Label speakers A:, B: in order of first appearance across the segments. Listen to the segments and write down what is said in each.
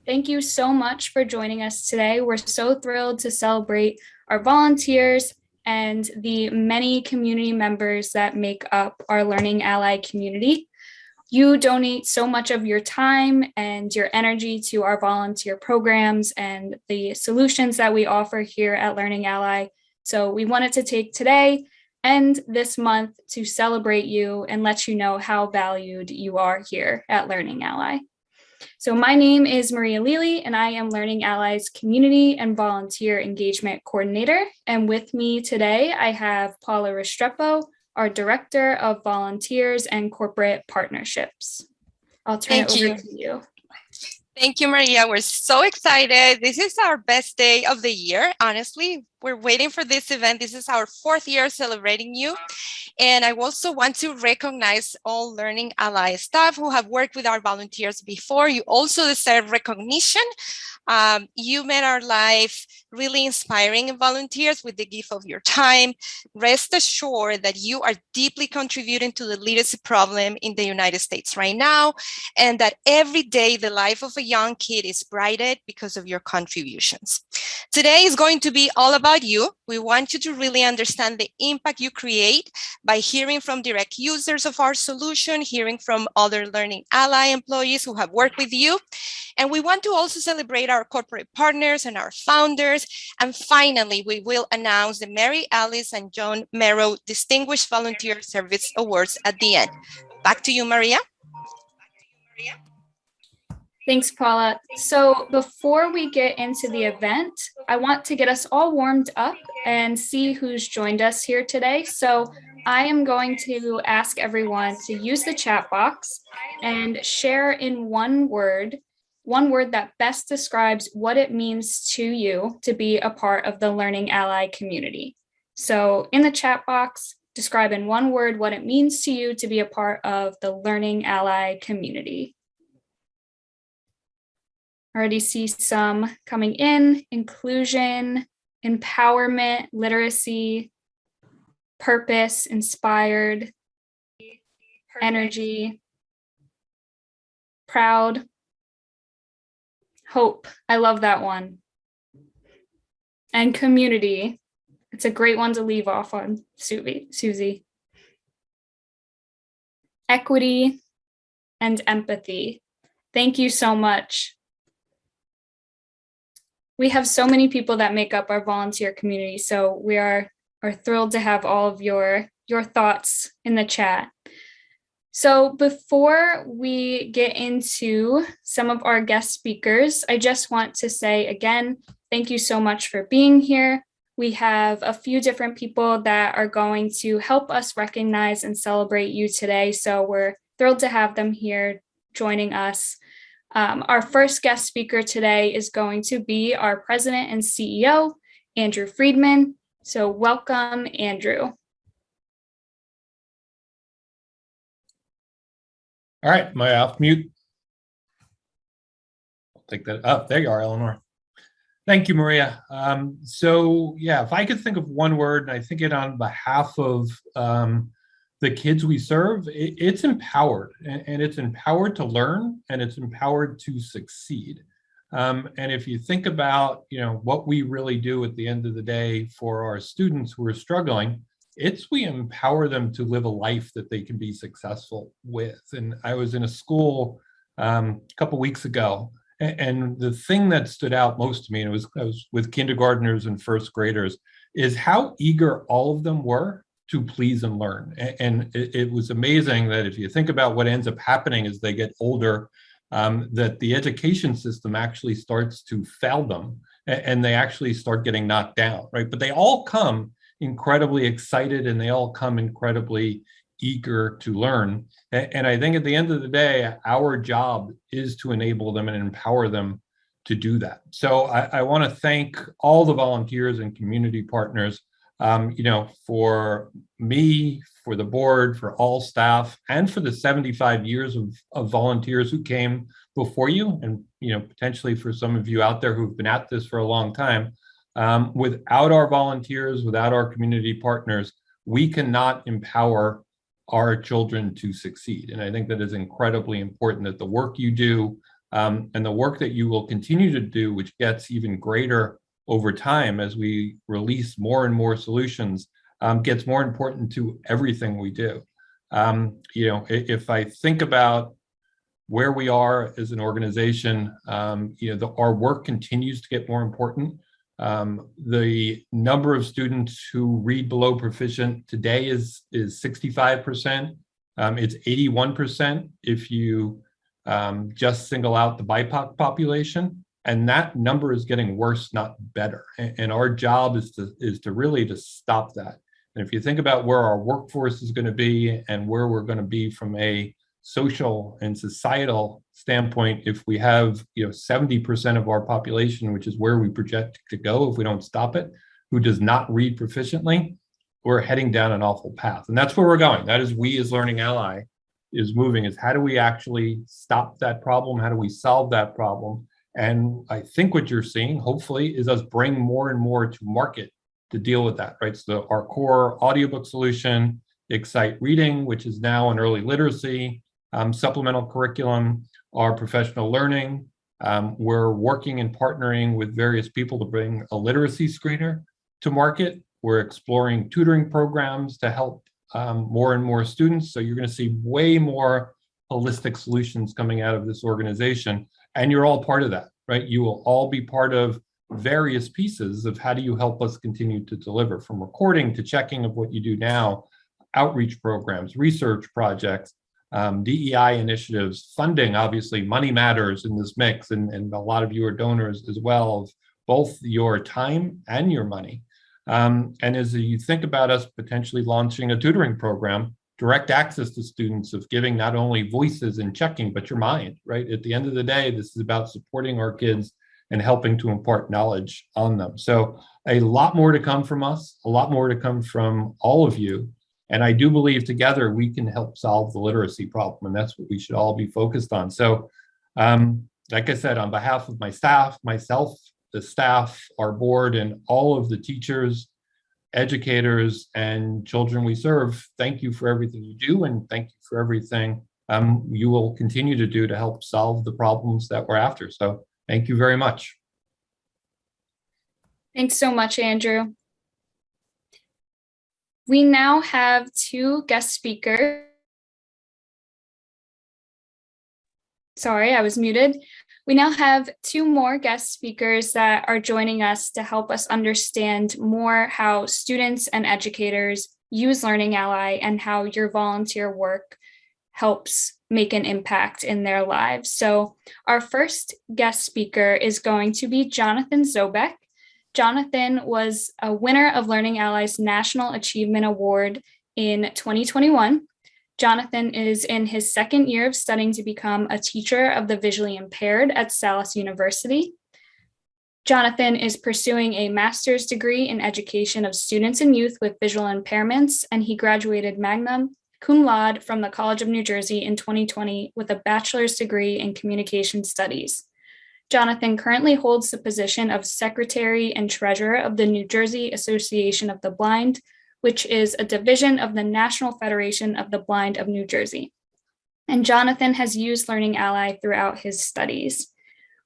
A: Thank you so much for joining us today. We're so thrilled to celebrate our volunteers and the many community members that make up our Learning Ally community. You donate so much of your time and your energy to our volunteer programs and the solutions that we offer here at Learning Ally. So we wanted to take today and this month to celebrate you and let you know how valued you are here at Learning Ally. So my name is Maria Lely, and I am Learning Ally's Community and Volunteer Engagement Coordinator. And with me today, I have Paula Restrepo, our Director of Volunteers and Corporate Partnerships. I'll turn it over to you.
B: Thank you, Maria. We're so excited. This is our best day of the year. Honestly, we're waiting for this event. This is our 4th year celebrating you. And I also want to recognize all Learning Ally staff who have worked with our volunteers before. You also deserve recognition. You made our life really inspiring volunteers with the gift of your time. Rest assured that you are deeply contributing to the literacy problem in the United States right now, and that every day the life of a young kid is brightened because of your contributions. Today is going to be all about you. We want you to really understand the impact you create by hearing from direct users of our solution, hearing from other Learning Ally employees who have worked with you. And we want to also celebrate our corporate partners and our founders. And finally, we will announce the Mary Alice and John Marrow Distinguished Volunteer Service Awards at the end. Back to you, Maria.
A: Thanks, Paula. So before we get into the event, I want to get us all warmed up and see who's joined us here today. So I am going to ask everyone to use the chat box and share in one word that best describes what it means to you to be a part of the Learning Ally community. So in the chat box, describe in one word what it means to you to be a part of the Learning Ally community. I already see some coming in: inclusion, empowerment, literacy, purpose, inspired, energy, proud, hope. I love that one. And community. It's a great one to leave off on, Susie. Equity and empathy. Thank you so much. We have so many people that make up our volunteer community, so we are thrilled to have all of your thoughts in the chat. So before we get into some of our guest speakers, I just want to say again, thank you so much for being here. We have a few different people that are going to help us recognize and celebrate you today, so we're thrilled to have them here joining us. Our first guest speaker today is going to be our president and CEO, Andrew Friedman. So welcome, Andrew.
C: All right, am I off mute? I'll take that up. There you are, Eleanor. Thank you, Maria. So yeah, if I could think of one word, and I think it on behalf of the kids we serve, it's empowered, and it's empowered to learn, and it's empowered to succeed. And if you think about, what we really do at the end of the day for our students who are struggling, we empower them to live a life that they can be successful with. And I was in a school a couple weeks ago, and the thing that stood out most to me, and I was with kindergartners and first graders, is how eager all of them were to please and learn. And it was amazing that if you think about what ends up happening as they get older, that the education system actually starts to fail them, and they actually start getting knocked down, right? But they all come incredibly excited, and they all come incredibly eager to learn. And I think at the end of the day, our job is to enable them and empower them to do that. So I want to thank all the volunteers and community partners, for me, for the board, for all staff, and for the 75 years of volunteers who came before you, and potentially for some of you out there who've been at this for a long time. Without our volunteers, without our community partners, we cannot empower our children to succeed. And I think that is incredibly important, that the work you do And the work that you will continue to do, which gets even greater over time as we release more and more solutions, gets more important to everything we do. If I think about where we are as an organization, our work continues to get more important. The number of students who read below proficient today is 65%. It's 81% if you just single out the BIPOC population, and that number is getting worse, not better. And our job is to really to stop that. And if you think about where our workforce is going to be and where we're going to be from a social and societal standpoint, if we have 70% of our population, which is where we project to go if we don't stop it, who does not read proficiently, we're heading down an awful path. And that's where we're going. That is, we as Learning Ally is moving, is how do we actually stop that problem? How do we solve that problem? And I think what you're seeing, hopefully, is us bring more and more to market to deal with that, right? So our core audiobook solution, Excite Reading, which is now an early literacy, supplemental curriculum, our professional learning. We're working and partnering with various people to bring a literacy screener to market. We're exploring tutoring programs to help more and more students. So you're going to see way more holistic solutions coming out of this organization. And you're all part of that, right? You will all be part of various pieces of how do you help us continue to deliver, from recording to checking of what you do now, outreach programs, research projects, DEI initiatives, funding. Obviously, money matters in this mix, and a lot of you are donors as well, of both your time and your money. And as you think about us potentially launching a tutoring program, direct access to students, of giving not only voices and checking, but your mind, right? At the end of the day, this is about supporting our kids and helping to impart knowledge on them. So a lot more to come from us, a lot more to come from all of you. And I do believe together we can help solve the literacy problem, and that's what we should all be focused on. So like I said, on behalf of my staff, myself, the staff, our board, and all of the teachers, educators, and children we serve, thank you for everything you do, and thank you for everything you will continue to do to help solve the problems that we're after. So thank you very much.
A: Thanks so much, Andrew. We now have two guest speakers. Sorry, I was muted. We now have two more guest speakers that are joining us to help us understand more how students and educators use Learning Ally and how your volunteer work helps make an impact in their lives. So our first guest speaker is going to be Jonathan Zobeck. Jonathan was a winner of Learning Ally's National Achievement Award in 2021. Jonathan is in his second year of studying to become a teacher of the visually impaired at Salus University. Jonathan is pursuing a master's degree in education of students and youth with visual impairments, and he graduated magna cum laude from the College of New Jersey in 2020 with a bachelor's degree in communication studies. Jonathan currently holds the position of Secretary and Treasurer of the New Jersey Association of the Blind, which is a division of the National Federation of the Blind of New Jersey. And Jonathan has used Learning Ally throughout his studies.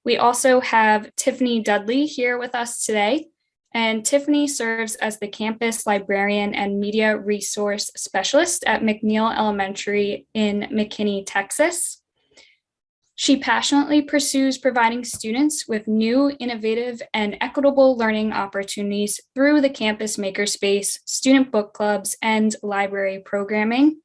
A: We also have Tiffany Dudley here with us today, and Tiffany serves as the campus librarian and media resource specialist at McNeil Elementary in McKinney, Texas. She passionately pursues providing students with new, innovative, and equitable learning opportunities through the campus makerspace, student book clubs, and library programming.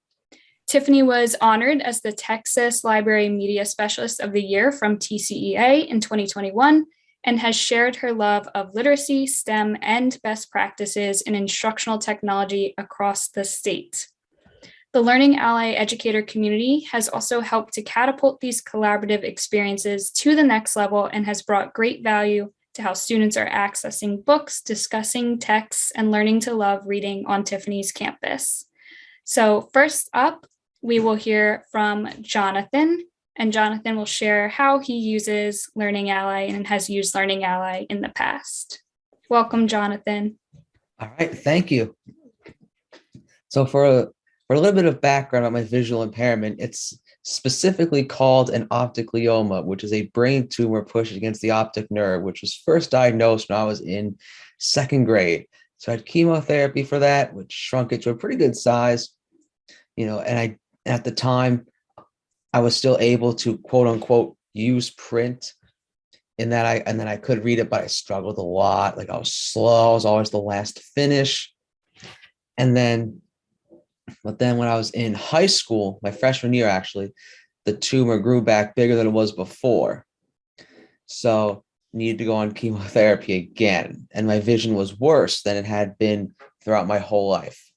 A: Tiffany was honored as the Texas Library Media Specialist of the Year from TCEA in 2021 and has shared her love of literacy, STEM, and best practices in instructional technology across the state. The Learning Ally educator community has also helped to catapult these collaborative experiences to the next level and has brought great value to how students are accessing books, discussing texts, and learning to love reading on Tiffany's campus. So first up, we will hear from Jonathan, and Jonathan will share how he uses Learning Ally and has used Learning Ally in the past. Welcome, Jonathan.
D: All right, thank you. So for a little bit of background on my visual impairment, it's specifically called an optic glioma, which is a brain tumor pushed against the optic nerve, which was first diagnosed when I was in second grade. So I had chemotherapy for that, which shrunk it to a pretty good size, and at the time, I was still able to quote unquote use print in that I could read it, but I struggled a lot. Like I was slow, I was always the last to finish. But then when I was in high school, my freshman year, actually, the tumor grew back bigger than it was before. So needed to go on chemotherapy again. And my vision was worse than it had been throughout my whole life.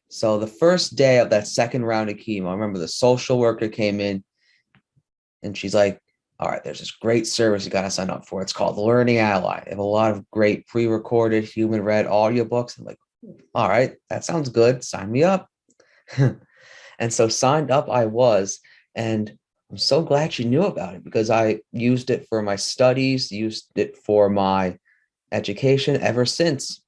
D: So the first day of that second round of chemo, I remember the social worker came in and she's like, all right, there's this great service you got to sign up for. It's called Learning Ally. They have a lot of great pre-recorded human read audiobooks. I'm like, all right, that sounds good. Sign me up. And so signed up I was, and I'm so glad she knew about it because I used it for my studies, used it for my education ever since.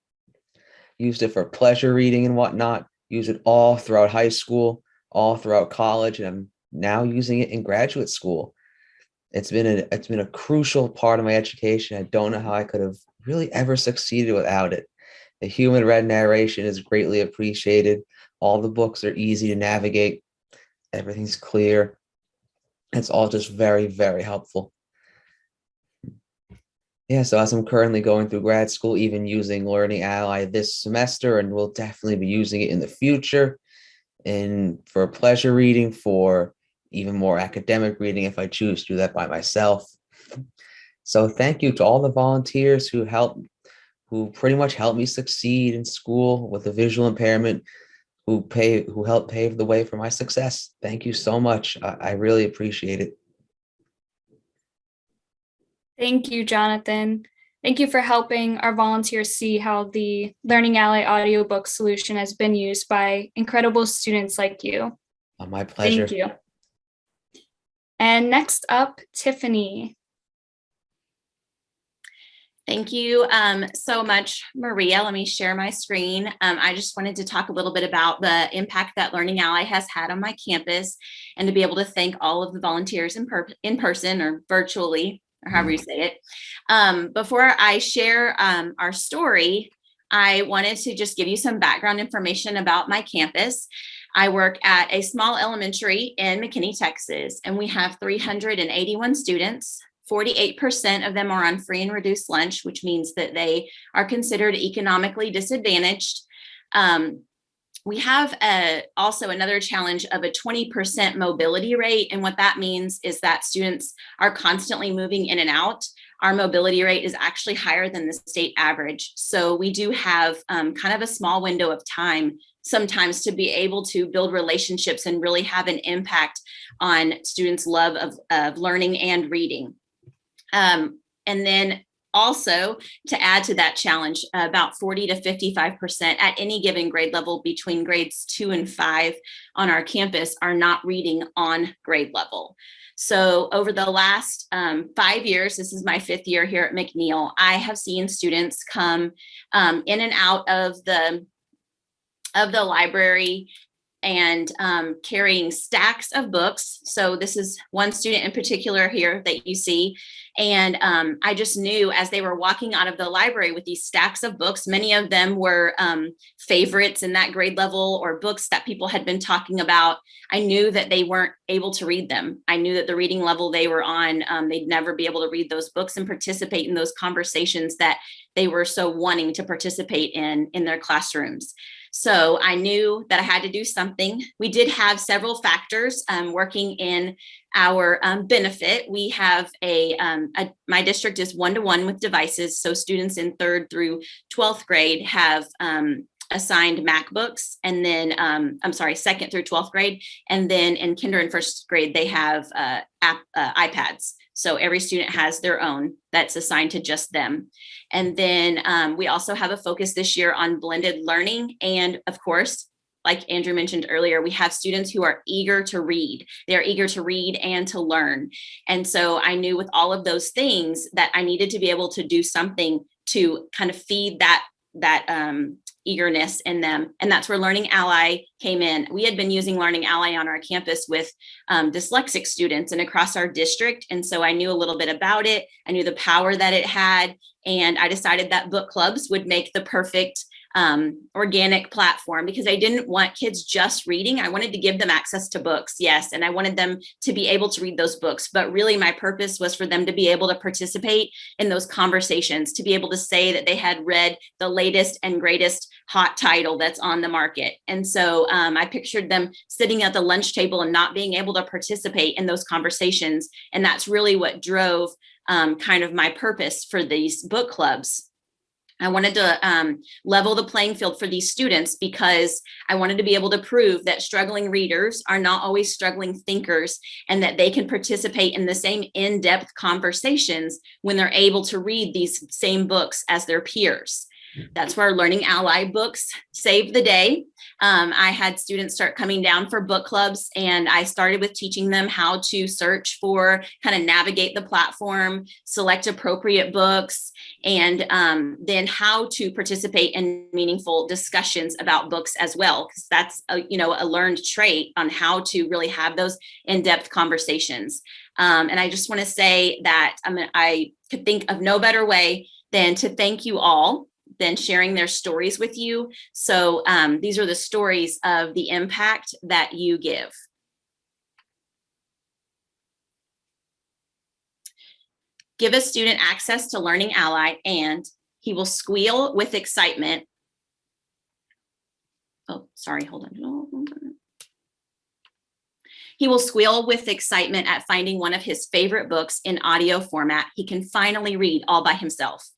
D: Used it for pleasure reading and whatnot, used it all throughout high school, all throughout college, and I'm now using it in graduate school. It's been a crucial part of my education. I don't know how I could have really ever succeeded without it. The human read narration is greatly appreciated. All the books are easy to navigate. Everything's clear. It's all just very, very helpful. Yeah, so as I'm currently going through grad school, even using Learning Ally this semester, and will definitely be using it in the future, and for pleasure reading, for even more academic reading if I choose to do that by myself. So thank you to all the volunteers who pretty much helped me succeed in school with a visual impairment, who helped pave the way for my success. Thank you so much. I really appreciate it.
A: Thank you, Jonathan. Thank you for helping our volunteers see how the Learning Ally audiobook solution has been used by incredible students like you.
D: My pleasure.
A: Thank you. And next up, Tiffany.
E: Thank you so much, Maria. Let me share my screen. I just wanted to talk a little bit about the impact that Learning Ally has had on my campus, and to be able to thank all of the volunteers in person or virtually, or however you say it. Before I share our story, I wanted to just give you some background information about my campus. I work at a small elementary in McKinney, Texas, and we have 381 students. 48% of them are on free and reduced lunch, which means that they are considered economically disadvantaged. We have also another challenge of a 20% mobility rate. And what that means is that students are constantly moving in and out. Our mobility rate is actually higher than the state average. So we do have kind of a small window of time sometimes to be able to build relationships and really have an impact on students' love of learning and reading. And then also, to add to that challenge, about 40 to 55% at any given grade level between grades 2 and 5 on our campus are not reading on grade level. So over the last 5 years, this is my 5th year here at McNeil, I have seen students come in and out of the library and carrying stacks of books. So this is one student in particular here that you see. And I just knew as they were walking out of the library with these stacks of books, many of them were favorites in that grade level or books that people had been talking about. I knew that they weren't able to read them. I knew that the reading level they were on, they'd never be able to read those books and participate in those conversations that they were so wanting to participate in their classrooms. So I knew that I had to do something. We did have several factors working in our benefit. We have my district is 1-to-1 with devices. So students in 3rd through 12th grade have assigned MacBooks, and then 2nd through 12th grade. And then in kinder and 1st grade, they have iPads. So every student has their own that's assigned to just them. And then we also have a focus this year on blended learning. And of course, like Andrew mentioned earlier, we have students who are eager to read. They're eager to read and to learn. And so I knew with all of those things that I needed to be able to do something to kind of feed that eagerness in them. And that's where Learning Ally came in. We had been using Learning Ally on our campus with dyslexic students and across our district. And so I knew a little bit about it. I knew the power that it had. And I decided that book clubs would make the perfect organic platform, because I didn't want kids just reading. I wanted to give them access to books, yes, and I wanted them to be able to read those books. But really my purpose was for them to be able to participate in those conversations, to be able to say that they had read the latest and greatest hot title that's on the market. And so I pictured them sitting at the lunch table and not being able to participate in those conversations. And that's really what drove kind of my purpose for these book clubs. I wanted to level the playing field for these students, because I wanted to be able to prove that struggling readers are not always struggling thinkers, and that they can participate in the same in-depth conversations when they're able to read these same books as their peers. That's where Learning Ally books saved the day. I had students start coming down for book clubs, and I started with teaching them how to search for, kind of navigate the platform, select appropriate books, and then how to participate in meaningful discussions about books as well, because that's a learned trait on how to really have those in-depth conversations. And I just want to say that I could think of no better way than to thank you all, than sharing their stories with you. So these are the stories of the impact that you give. Give a student access to Learning Ally, and he will squeal with excitement. Oh, sorry, hold on. He will squeal with excitement at finding one of his favorite books in audio format he can finally read all by himself.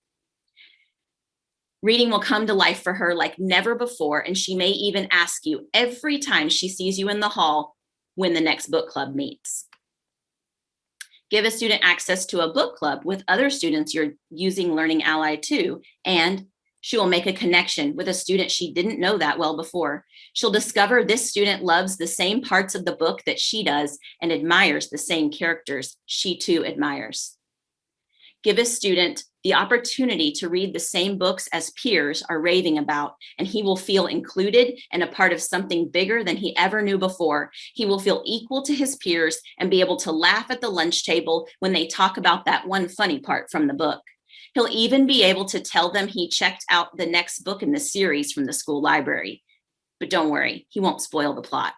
E: Reading will come to life for her like never before, and she may even ask you every time she sees you in the hall when the next book club meets. Give a student access to a book club with other students you're using Learning Ally to, and she will make a connection with a student she didn't know that well before. She'll discover this student loves the same parts of the book that she does and admires the same characters she too admires. Give a student the opportunity to read the same books as peers are raving about, and he will feel included and a part of something bigger than he ever knew before. He will feel equal to his peers and be able to laugh at the lunch table when they talk about that one funny part from the book. He'll even be able to tell them he checked out the next book in the series from the school library. But don't worry, he won't spoil the plot.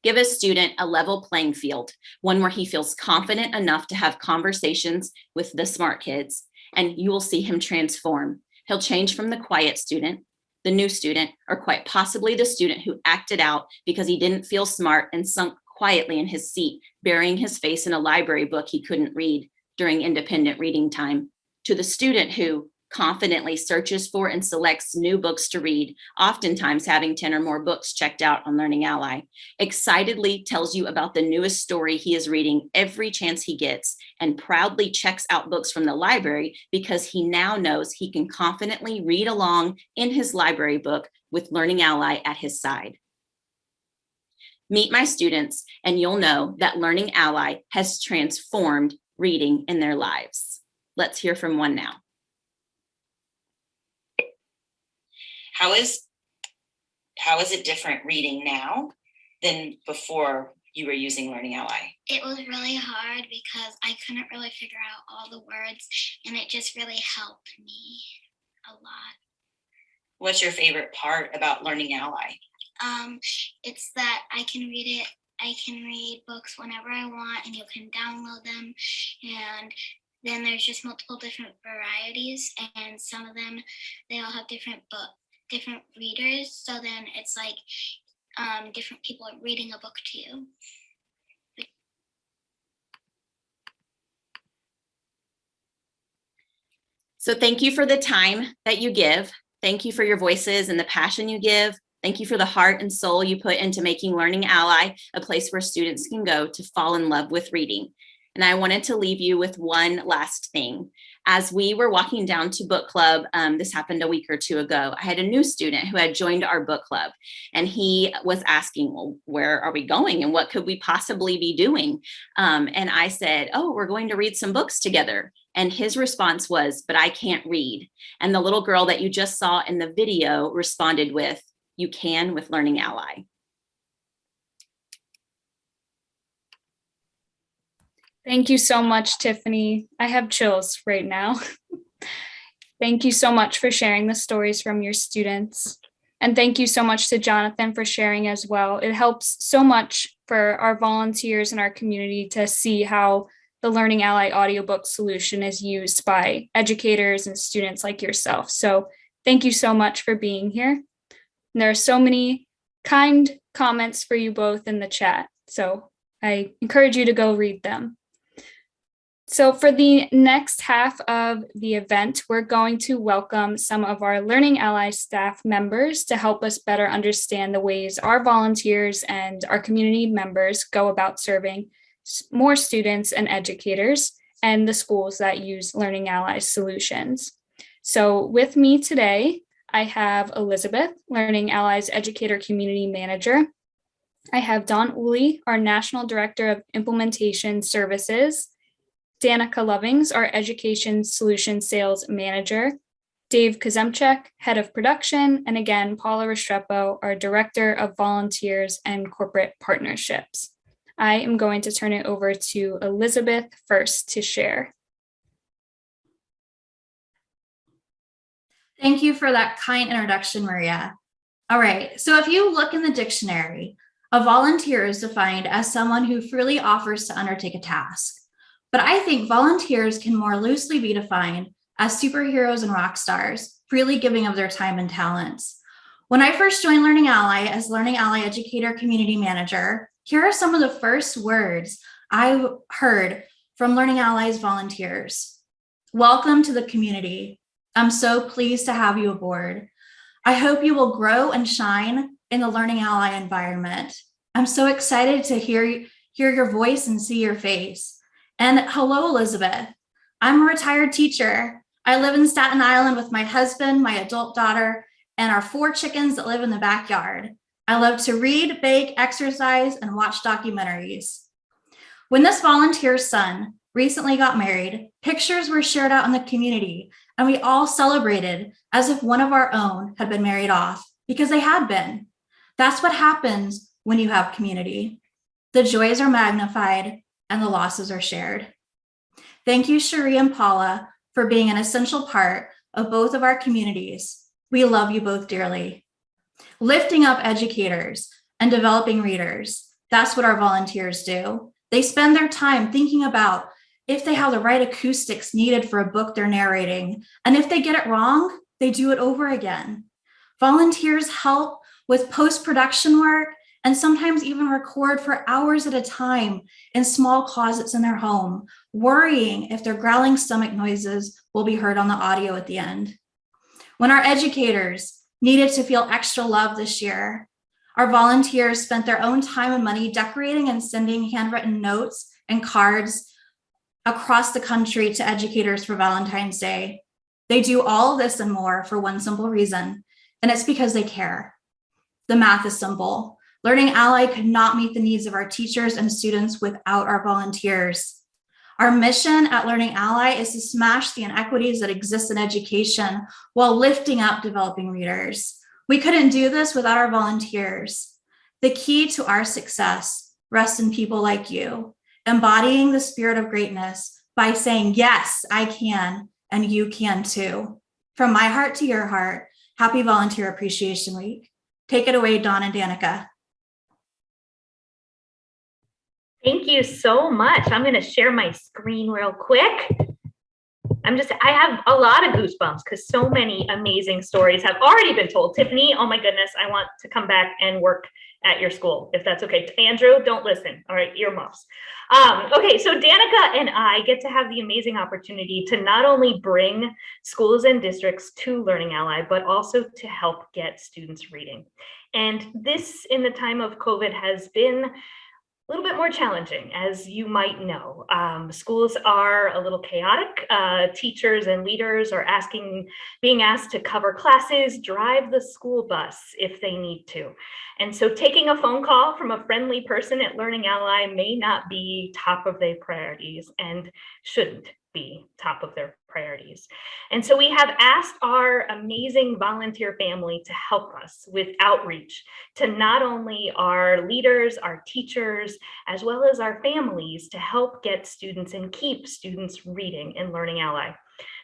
E: Give a student a level playing field, one where he feels confident enough to have conversations with the smart kids, and you will see him transform. He'll change from the quiet student, the new student, or quite possibly the student who acted out because he didn't feel smart and sunk quietly in his seat, burying his face in a library book he couldn't read during independent reading time, to the student who confidently searches for and selects new books to read, oftentimes having 10 or more books checked out on Learning Ally, excitedly tells you about the newest story he is reading every chance he gets, and proudly checks out books from the library because he now knows he can confidently read along in his library book with Learning Ally at his side. Meet my students, and you'll know that Learning Ally has transformed reading in their lives. Let's hear from one now.
F: How is it different reading now than before you were using Learning Ally?
G: It was really hard because I couldn't really figure out all the words, and it just really helped me a lot.
F: What's your favorite part about Learning Ally?
G: It's that I can read it. I can read books whenever I want, and you can download them. And then there's just multiple different varieties, and some of them, they all have different readers. So then it's like different people are reading a book to you.
E: So thank you for the time that you give. Thank you for your voices and the passion you give. Thank you for the heart and soul you put into making Learning Ally a place where students can go to fall in love with reading. And I wanted to leave you with one last thing. As we were walking down to book club, this happened a week or two ago, I had a new student who had joined our book club, and he was asking, well, where are we going and what could we possibly be doing? And I said, oh, we're going to read some books together. And his response was, "But I can't read." And the little girl that you just saw in the video responded with, "You can with Learning Ally."
A: Thank you so much, Tiffany. I have chills right now. Thank you so much for sharing the stories from your students. And thank you so much to Jonathan for sharing as well. It helps so much for our volunteers in our community to see how the Learning Ally audiobook solution is used by educators and students like yourself. So thank you so much for being here. And there are so many kind comments for you both in the chat. So I encourage you to go read them. So for the next half of the event, we're going to welcome some of our Learning Ally staff members to help us better understand the ways our volunteers and our community members go about serving more students and educators and the schools that use Learning Ally solutions. So with me today, I have Elizabeth, Learning Ally's Educator Community Manager. I have Dawn Uli, our National Director of Implementation Services, Danica Lovings, our Education Solution Sales Manager, Dave Kazancek, Head of Production, and again, Paula Restrepo, our Director of Volunteers and Corporate Partnerships. I am going to turn it over to Elizabeth first to share.
H: Thank you for that kind introduction, Maria. All right, so if you look in the dictionary, a volunteer is defined as someone who freely offers to undertake a task. But I think volunteers can more loosely be defined as superheroes and rock stars, freely giving of their time and talents. When I first joined Learning Ally as Learning Ally Educator Community Manager, here are some of the first words I heard from Learning Ally's volunteers. Welcome to the community. I'm so pleased to have you aboard. I hope you will grow and shine in the Learning Ally environment. I'm so excited to hear your voice and see your face. And hello, Elizabeth. I'm a retired teacher. I live in Staten Island with my husband, my adult daughter, and our 4 chickens that live in the backyard. I love to read, bake, exercise, and watch documentaries. When this volunteer's son recently got married, pictures were shared out in the community, and we all celebrated as if one of our own had been married off, because they had been. That's what happens when you have community. The joys are magnified, and the losses are shared. Thank you, Cherie and Paula, for being an essential part of both of our communities. We love you both dearly. Lifting up educators and developing readers, that's what our volunteers do. They spend their time thinking about if they have the right acoustics needed for a book they're narrating, and if they get it wrong, they do it over again. Volunteers help with post-production work and sometimes even record for hours at a time in small closets in their home, worrying if their growling stomach noises will be heard on the audio at the end. When our educators needed to feel extra love this year, our volunteers spent their own time and money decorating and sending handwritten notes and cards across the country to educators for Valentine's Day. They do all of this and more for one simple reason, and it's because they care. The math is simple. Learning Ally could not meet the needs of our teachers and students without our volunteers. Our mission at Learning Ally is to smash the inequities that exist in education while lifting up developing readers. We couldn't do this without our volunteers. The key to our success rests in people like you, embodying the spirit of greatness by saying, yes, I can, and you can too. From my heart to your heart, happy Volunteer Appreciation Week. Take it away, Dawn and Danica.
I: Thank you so much. I'm going to share my screen real quick. I have a lot of goosebumps because so many amazing stories have already been told. Tiffany, oh my goodness, I want to come back and work at your school, if that's okay. Andrew, don't listen. All right, earmuffs. Okay, so Danica and I get to have the amazing opportunity to not only bring schools and districts to Learning Ally, but also to help get students reading. And this, in the time of COVID, has been a little bit more challenging, as you might know. Schools are a little chaotic. Teachers and leaders are being asked to cover classes, drive the school bus if they need to. And so taking a phone call from a friendly person at Learning Ally may not be top of their priorities and shouldn't be top of their priorities. And so we have asked our amazing volunteer family to help us with outreach to not only our leaders, our teachers, as well as our families to help get students and keep students reading in Learning Ally.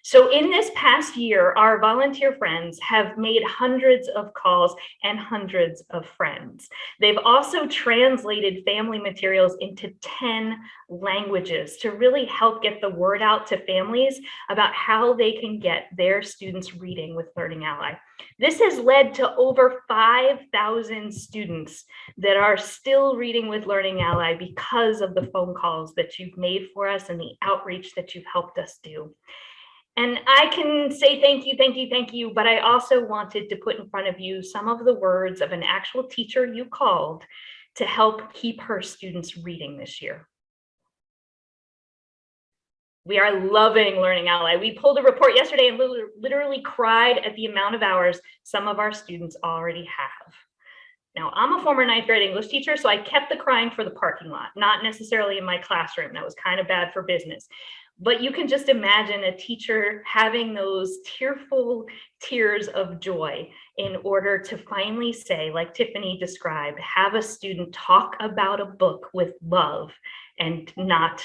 I: So in this past year, our volunteer friends have made hundreds of calls and hundreds of friends. They've also translated family materials into 10 languages to really help get the word out to families about how they can get their students reading with Learning Ally. This has led to over 5,000 students that are still reading with Learning Ally because of the phone calls that you've made for us and the outreach that you've helped us do. And I can say thank you, thank you, thank you, but I also wanted to put in front of you some of the words of an actual teacher you called to help keep her students reading this year. We are loving Learning Ally. We pulled a report yesterday and literally cried at the amount of hours some of our students already have. Now, I'm a former 9th grade English teacher, so I kept the crying for the parking lot, not necessarily in my classroom. That was kind of bad for business. But you can just imagine a teacher having those tearful tears of joy in order to finally say, like Tiffany described, have a student talk about a book with love and not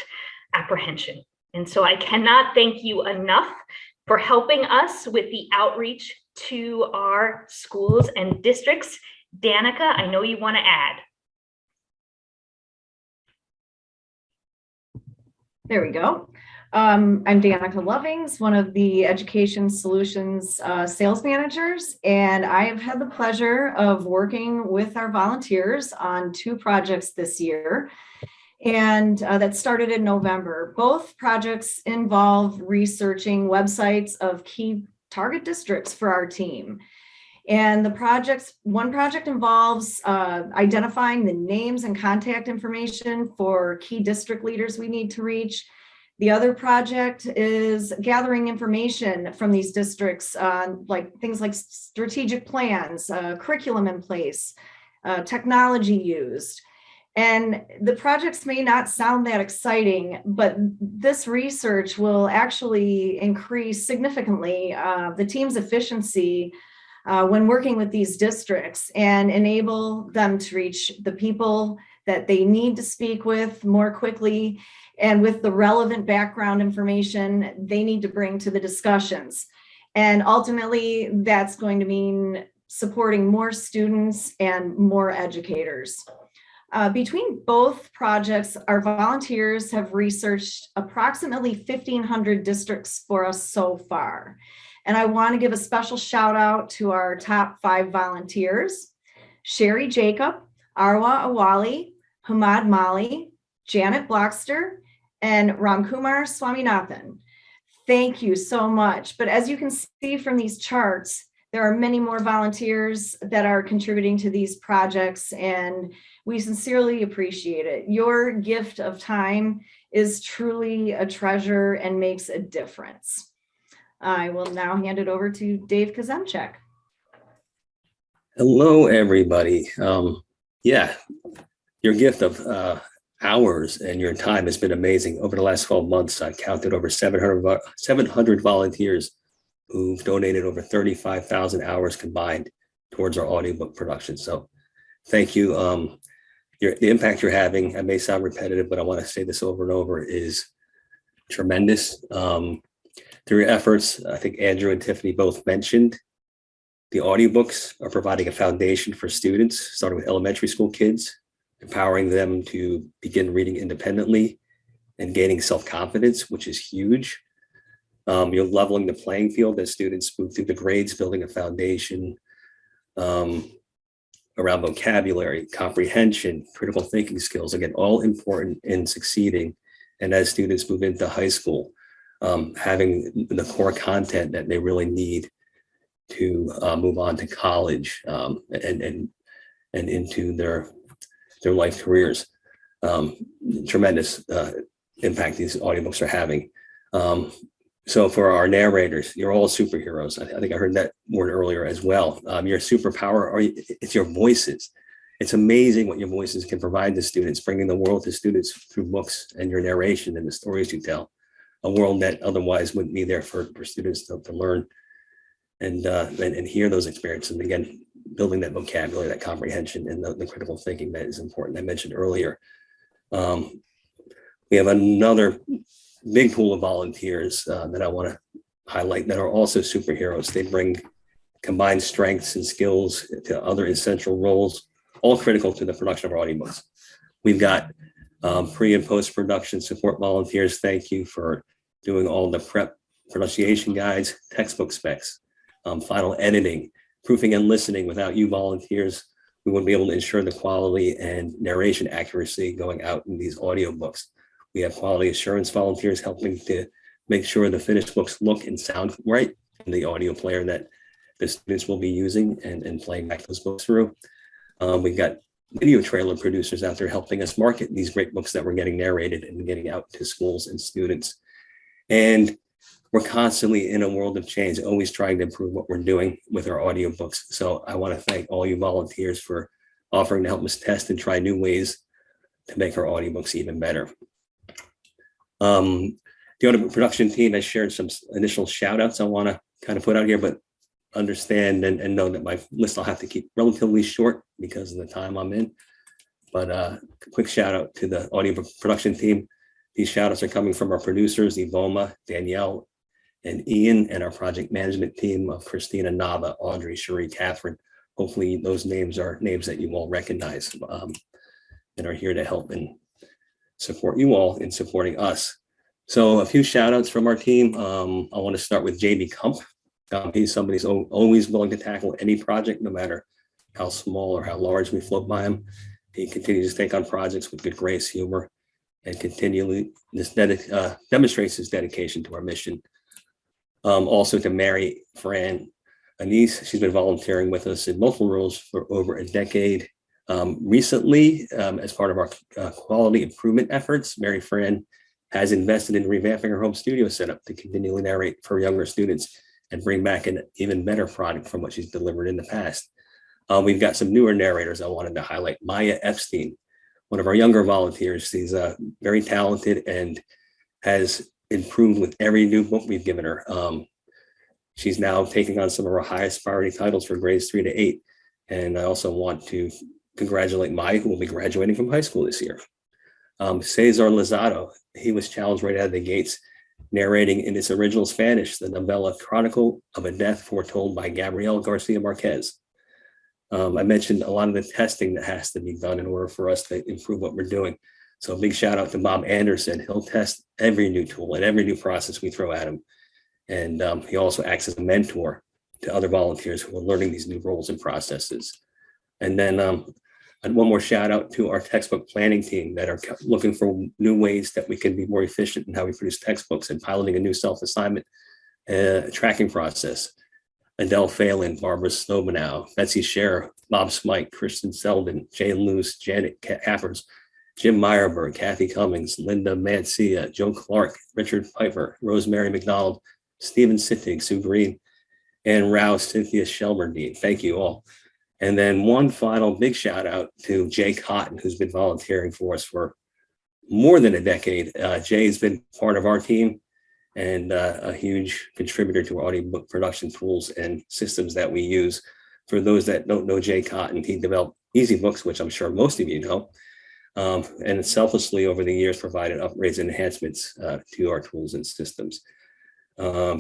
I: apprehension. And so I cannot thank you enough for helping us with the outreach to our schools and districts. Danica, I know you want to add.
J: There we go. I'm Danica Lovings, one of the Education Solutions sales managers, and I have had the pleasure of working with our volunteers on 2 projects this year, and that started in November. Both projects involve researching websites of key target districts for our team. And one project involves identifying the names and contact information for key district leaders we need to reach. The other project is gathering information from these districts on things like strategic plans, curriculum in place, technology used. And the projects may not sound that exciting, but this research will actually increase significantly the team's efficiency when working with these districts and enable them to reach the people that they need to speak with more quickly and with the relevant background information they need to bring to the discussions. And ultimately, that's going to mean supporting more students and more educators. Between both projects, our volunteers have researched approximately 1,500 districts for us so far. And I want to give a special shout out to our top 5 volunteers: Sherry Jacob, Arwa Awali, Hamad Mali, Janet Blockster, and Ramkumar Swaminathan. Thank you so much. But as you can see from these charts, there are many more volunteers that are contributing to these projects, and we sincerely appreciate it. Your gift of time is truly a treasure and makes a difference. I will now hand it over to Dave Kazancek.
K: Hello, everybody. Yeah, your gift of hours and your time has been amazing. Over the last 12 months, I counted over 700 volunteers who've donated over 35,000 hours combined towards our audiobook production. So thank you. The impact you're having, I may sound repetitive, but I want to say this over and over, is tremendous. Through your efforts, I think Andrew and Tiffany both mentioned, the audiobooks are providing a foundation for students, starting with elementary school kids, empowering them to begin reading independently and gaining self-confidence, which is huge. You're leveling the playing field as students move through the grades, building a foundation around vocabulary, comprehension, critical thinking skills, again, all important in succeeding. And as students move into high school, having the core content that they really need to move on to college and into their life careers. Tremendous impact these audiobooks are having. So for our narrators, you're all superheroes. I think I heard that word earlier as well. Your superpower, it's your voices. It's amazing what your voices can provide to students, bringing the world to students through books and your narration and the stories you tell. a world that otherwise wouldn't be there for students to learn and hear those experiences. And again, building that vocabulary, that comprehension, and the critical thinking that is important. I mentioned earlier. We have another big pool of volunteers that I want to highlight that are also superheroes. They bring combined strengths and skills to other essential roles, all critical to the production of our audiobooks. We've got pre and post-production support volunteers. Thank you for doing all the prep pronunciation guides, textbook specs, final editing, proofing and listening. Without you volunteers, we wouldn't be able to ensure the quality and narration accuracy going out in these audiobooks. We have quality assurance volunteers helping to make sure the finished books look and sound right in the audio player that the students will be using and playing back those books through. We've got video trailer producers out there helping us market these great books that we're getting narrated and getting out to schools and students. And we're constantly in a world of change, always trying to improve what we're doing with our audiobooks. So I want to thank all you volunteers for offering to help us test and try new ways to make our audiobooks even better. The audio production team has shared some initial shout outs I want to kind of put out here, but understand and know that my list I'll have to keep relatively short because of the time I'm in. But a quick shout out to the audio production team. These shout outs are coming from our producers, Ivoma, Danielle, and Ian, and our project management team of Christina, Nava, Audrey, Cherie, Catherine. Hopefully those names are names that you all recognize and are here to help and support you all in supporting us. So a few shout outs from our team. I want to start with JB Kump. He's somebody who's always willing to tackle any project, no matter how small or how large we float by him. He continues to take on projects with good grace, humor, and continually demonstrates his dedication to our mission. Also to Mary Fran Anise, she's been volunteering with us in multiple roles for over a decade. Recently, as part of our quality improvement efforts, Mary Fran has invested in revamping her home studio setup to continually narrate for younger students and bring back an even better product from what she's delivered in the past. We've got some newer narrators I wanted to highlight. Maya Epstein, one of our younger volunteers. She's very talented and has improved with every new book we've given her. She's now taking on some of our highest priority titles for grades 3 to 8. And I also want to congratulate Maya, who will be graduating from high school this year. Cesar Lozado, he was challenged right out of the gates, narrating in its original Spanish, the novella Chronicle of a Death Foretold by Gabriel Garcia Marquez. I mentioned a lot of the testing that has to be done in order for us to improve what we're doing. So a big shout out to Bob Anderson. He'll test every new tool and every new process we throw at him. And he also acts as a mentor to other volunteers who are learning these new roles and processes. And then one more shout out to our textbook planning team that are looking for new ways that we can be more efficient in how we produce textbooks and piloting a new self-assignment tracking process. Adele Phelan, Barbara Snowbanow, Betsy Scherer, Bob Smike, Kristen Selden, Jane Luce, Janet Haffers, Jim Meyerberg, Kathy Cummings, Linda Mancia, Joe Clark, Richard Piper, Rosemary McDonald, Stephen Sittig, Sue Green, and Rouse Cynthia Shelmerdine. Thank you all. And then one final big shout out to Jay Cotton, who's been volunteering for us for more than a decade. Jay has been part of our team and a huge contributor to our audiobook production tools and systems that we use. For those that don't know Jay Cotton, he developed Easy Books, which I'm sure most of you know, and selflessly over the years provided upgrades and enhancements to our tools and systems.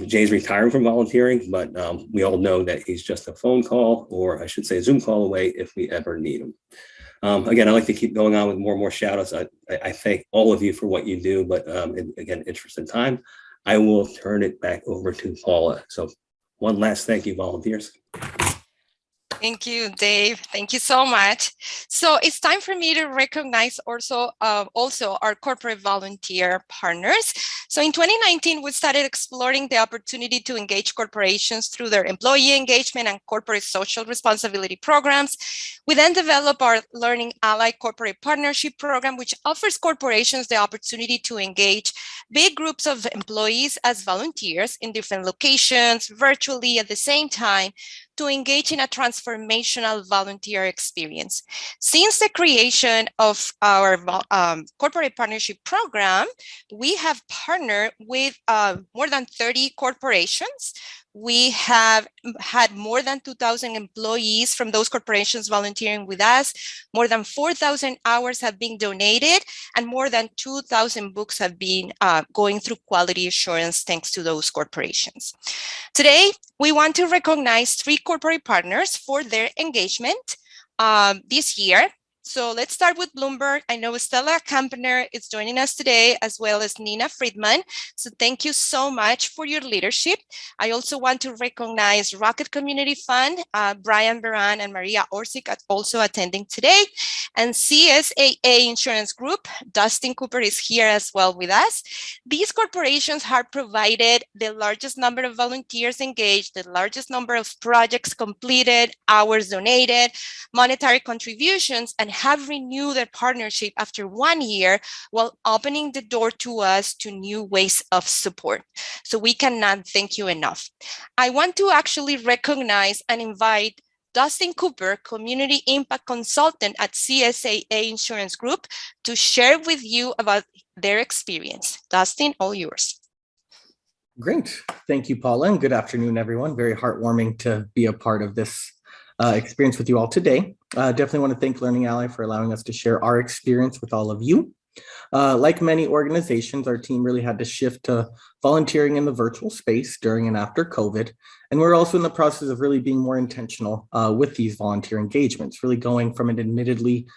K: Jay's retiring from volunteering, but we all know that he's just a phone call, or I should say a Zoom call away if we ever need him. Again, I like to keep going on with more and more shout outs. I thank all of you for what you do, but again, interest in time, I will turn it back over to Paula. So one last thank you, volunteers.
B: Thank you, Dave. Thank you so much. So it's time for me to recognize also our corporate volunteer partners. So in 2019, we started exploring the opportunity to engage corporations through their employee engagement and corporate social responsibility programs. We then developed our Learning Ally Corporate Partnership Program, which offers corporations the opportunity to engage big groups of employees as volunteers in different locations, virtually at the same time, to engage in a transformational volunteer experience. Since the creation of our corporate partnership program, we have partnered with more than 30 corporations. We have had more than 2,000 employees from those corporations volunteering with us. More than 4,000 hours have been donated, and more than 2,000 books have been going through quality assurance thanks to those corporations. Today, we want to recognize 3 corporate partners for their engagement this year. So let's start with Bloomberg. I know Stella Kampener is joining us today, as well as Nina Friedman. So thank you so much for your leadership. I also want to recognize Rocket Community Fund, Brian Beran and Maria Orsic also attending today, and CSAA Insurance Group. Dustin Cooper is here as well with us. These corporations have provided the largest number of volunteers engaged, the largest number of projects completed, hours donated, monetary contributions, and have renewed their partnership after 1 year while opening the door to us to new ways of support. So we cannot thank you enough. I want to actually recognize and invite Dustin Cooper, Community Impact Consultant at CSAA Insurance Group, to share with you about their experience. Dustin, all yours.
L: Great. Thank you, Paula, and good afternoon, everyone. Very heartwarming to be a part of this experience with you all today. Definitely want to thank Learning Ally for allowing us to share our experience with all of you. Like many organizations, our team really had to shift to volunteering in the virtual space during and after COVID. And we're also in the process of really being more intentional with these volunteer engagements, really going from an admittedly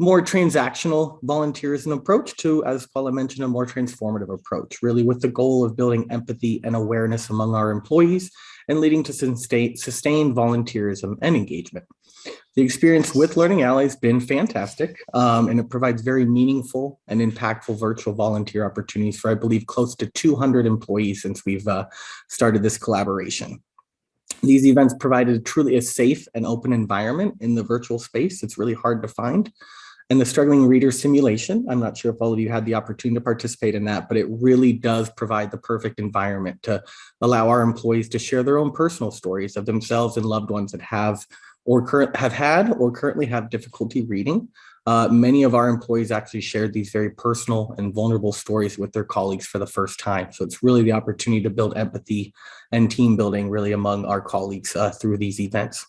L: more transactional volunteerism approach to, as Paula mentioned, a more transformative approach, really with the goal of building empathy and awareness among our employees and leading to sustained volunteerism and engagement. The experience with Learning Ally has been fantastic, and it provides very meaningful and impactful virtual volunteer opportunities for, I believe, close to 200 employees since we've started this collaboration. These events provided truly a safe and open environment in the virtual space. It's really hard to find. And the Struggling Reader Simulation, I'm not sure if all of you had the opportunity to participate in that, but it really does provide the perfect environment to allow our employees to share their own personal stories of themselves and loved ones that have had or currently have difficulty reading. Many of our employees actually shared these very personal and vulnerable stories with their colleagues for the first time. So it's really the opportunity to build empathy and team building really among our colleagues through these events.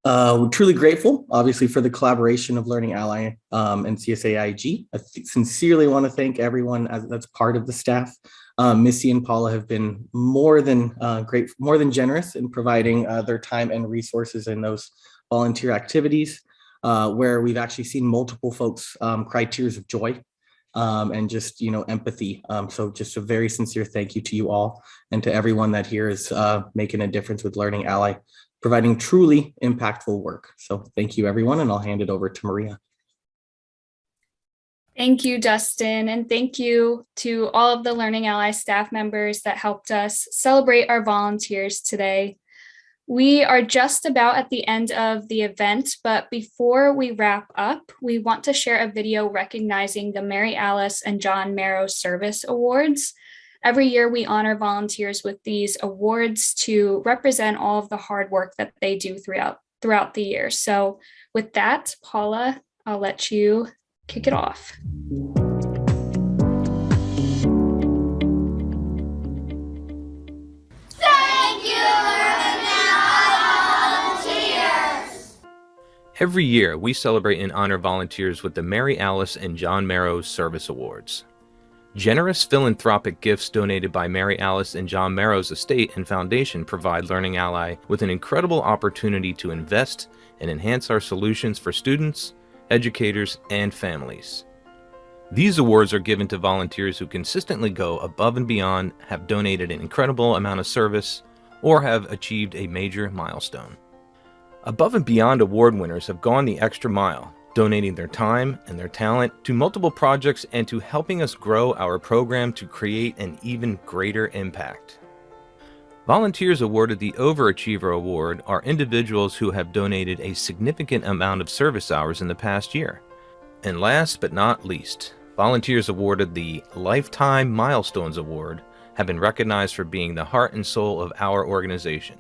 L: We're truly grateful, obviously, for the collaboration of Learning Ally and CSAIG. I sincerely want to thank everyone that's part of the staff. Missy and Paula have been more than generous in providing their time and resources in those volunteer activities, where we've actually seen multiple folks cry tears of joy and just, empathy. So just a very sincere thank you to you all and to everyone that here is making a difference with Learning Ally, providing truly impactful work. So thank you, everyone, and I'll hand it over to Maria.
A: Thank you, Dustin, and thank you to all of the Learning Ally staff members that helped us celebrate our volunteers today. We are just about at the end of the event, but before we wrap up, we want to share a video recognizing the Mary Alice and John Marrow Service Awards. Every year we honor volunteers with these awards to represent all of the hard work that they do throughout the year. So with that, Paula, I'll let you kick it off.
M: Thank you, Learning Ally volunteers.
N: Every year, we celebrate and honor volunteers with the Mary Alice and John Marrow Service Awards. Generous philanthropic gifts donated by Mary Alice and John Marrow's estate and foundation provide Learning Ally with an incredible opportunity to invest and enhance our solutions for students, educators, and families. These awards are given to volunteers who consistently go above and beyond, have donated an incredible amount of service, or have achieved a major milestone. Above and Beyond award winners have gone the extra mile, donating their time and their talent to multiple projects and to helping us grow our program to create an even greater impact. Volunteers awarded the Overachiever Award are individuals who have donated a significant amount of service hours in the past year. And last but not least, volunteers awarded the Lifetime Milestones Award have been recognized for being the heart and soul of our organization.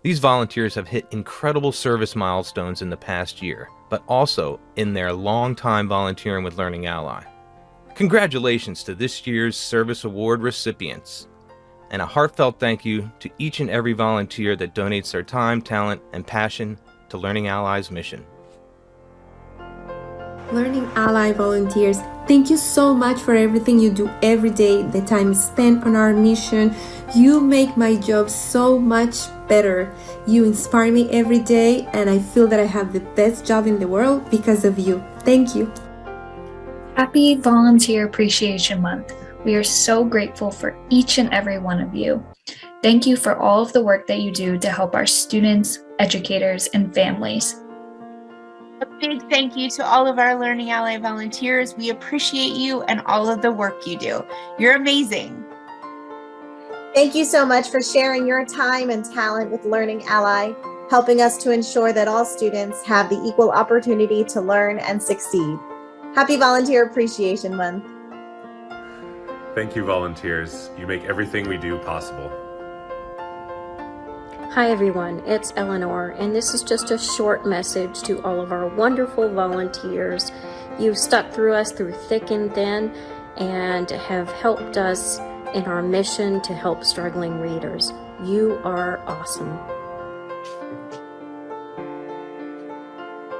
N: These volunteers have hit incredible service milestones in the past year, but also in their long time volunteering with Learning Ally. Congratulations to this year's Service Award recipients, and a heartfelt thank you to each and every volunteer that donates their time, talent, and passion to Learning Ally's mission.
O: Learning Ally volunteers, thank you so much for everything you do every day, the time spent on our mission. You make my job so much better. You inspire me every day, and I feel that I have the best job in the world because of you. Thank you.
A: Happy Volunteer Appreciation Month. We are so grateful for each and every one of you. Thank you for all of the work that you do to help our students, educators, and families.
P: A big thank you to all of our Learning Ally volunteers. We appreciate you and all of the work you do. You're amazing.
Q: Thank you so much for sharing your time and talent with Learning Ally, helping us to ensure that all students have the equal opportunity to learn and succeed. Happy Volunteer Appreciation Month.
R: Thank you, volunteers. You make everything we do possible.
S: Hi everyone, it's Eleanor, and this is just a short message to all of our wonderful volunteers. You've stuck through us through thick and thin and have helped us in our mission to help struggling readers. You are awesome.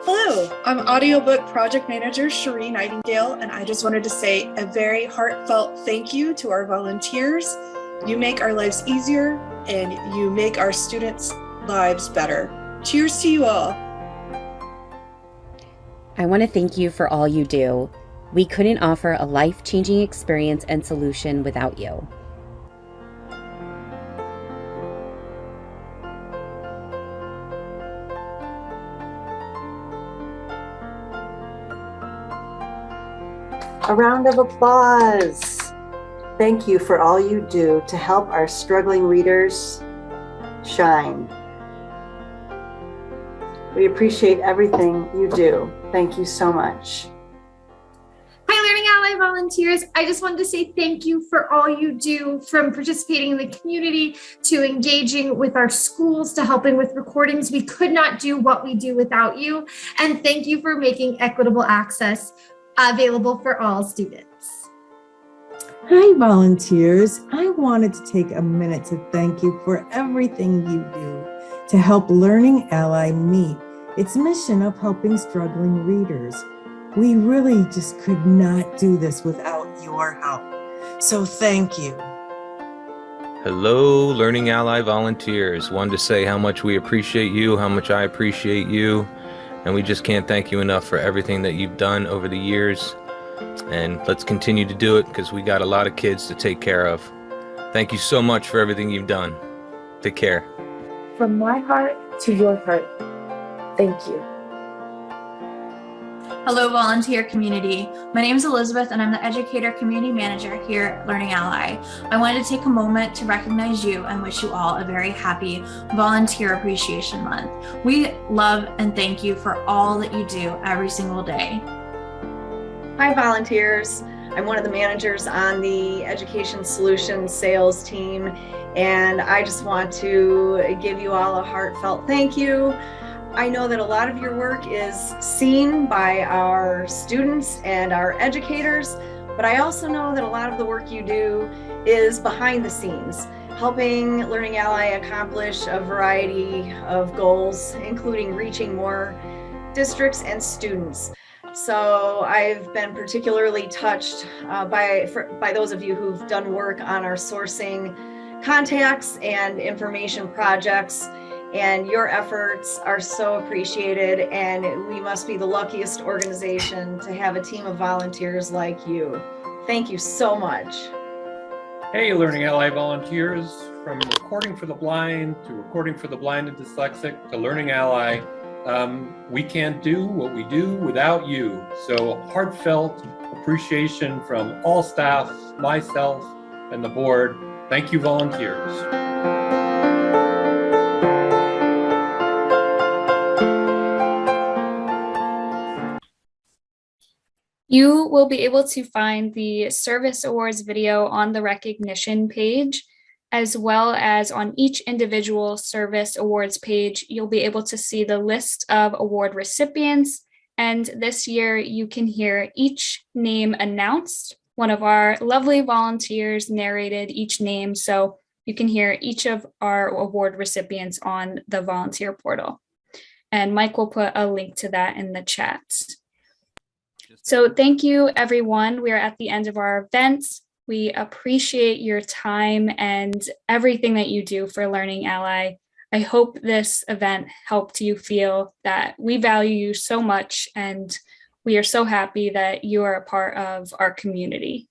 T: Hello, I'm audiobook project manager Cherie Nightingale, and I just wanted to say a very heartfelt thank you to our volunteers. You make our lives easier and you make our students' lives better. Cheers to you all.
U: I want to thank you for all you do. We couldn't offer a life-changing experience and solution without you.
V: A round of applause. Thank you for all you do to help our struggling readers shine. We appreciate everything you do. Thank you so much.
H: Hi, Learning Ally volunteers. I just wanted to say thank you for all you do, from participating in the community to engaging with our schools to helping with recordings. We could not do what we do without you. And thank you for making equitable access available for all students.
W: Hi, volunteers. I wanted to take a minute to thank you for everything you do to help Learning Ally meet its mission of helping struggling readers. We really just could not do this without your help. So thank you.
N: Hello, Learning Ally volunteers. Wanted to say how much we appreciate you, how much I appreciate you, and we just can't thank you enough for everything that you've done over the years. And let's continue to do it because we got a lot of kids to take care of. Thank you so much for everything you've done. Take care.
X: From my heart to your heart, thank you.
H: Hello, volunteer community. My name is Elizabeth, and I'm the Educator Community Manager here at Learning Ally. I wanted to take a moment to recognize you and wish you all a very happy Volunteer Appreciation Month. We love and thank you for all that you do every single day.
J: Hi, volunteers. I'm one of the managers on the Education Solutions sales team, and I just want to give you all a heartfelt thank you. I know that a lot of your work is seen by our students and our educators, but I also know that a lot of the work you do is behind the scenes, helping Learning Ally accomplish a variety of goals, including reaching more districts and students. So I've been particularly touched by those of you who've done work on our sourcing contacts and information projects, and your efforts are so appreciated, and we must be the luckiest organization to have a team of volunteers like you. Thank you so much.
C: Hey, Learning Ally volunteers, from Recording for the Blind to Recording for the Blind and Dyslexic to Learning Ally. We can't do what we do without you. So heartfelt appreciation from all staff, myself, and the board. Thank you, volunteers.
A: You will be able to find the Service Awards video on the recognition page as well as on each individual service awards page, you'll be able to see the list of award recipients. And this year you can hear each name announced. One of our lovely volunteers narrated each name, so you can hear each of our award recipients on the volunteer portal. And Mike will put a link to that in the chat. So thank you, everyone. We are at the end of our event. We appreciate your time and everything that you do for Learning Ally. I hope this event helped you feel that we value you so much, and we are so happy that you are a part of our community.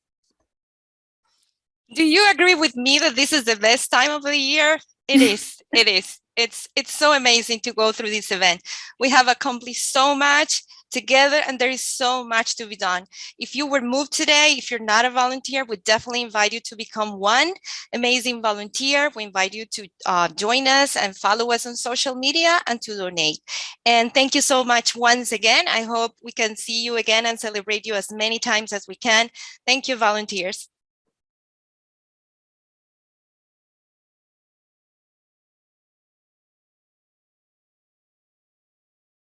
B: Do you agree with me that this is the best time of the year? It is. It is. It's so amazing to go through this event. We have accomplished so much together, and there is so much to be done. If you were moved today, if you're not a volunteer, we definitely invite you to become one amazing volunteer. We invite you to join us and follow us on social media and to donate. And thank you so much once again. I hope we can see you again and celebrate you as many times as we can. Thank you, volunteers.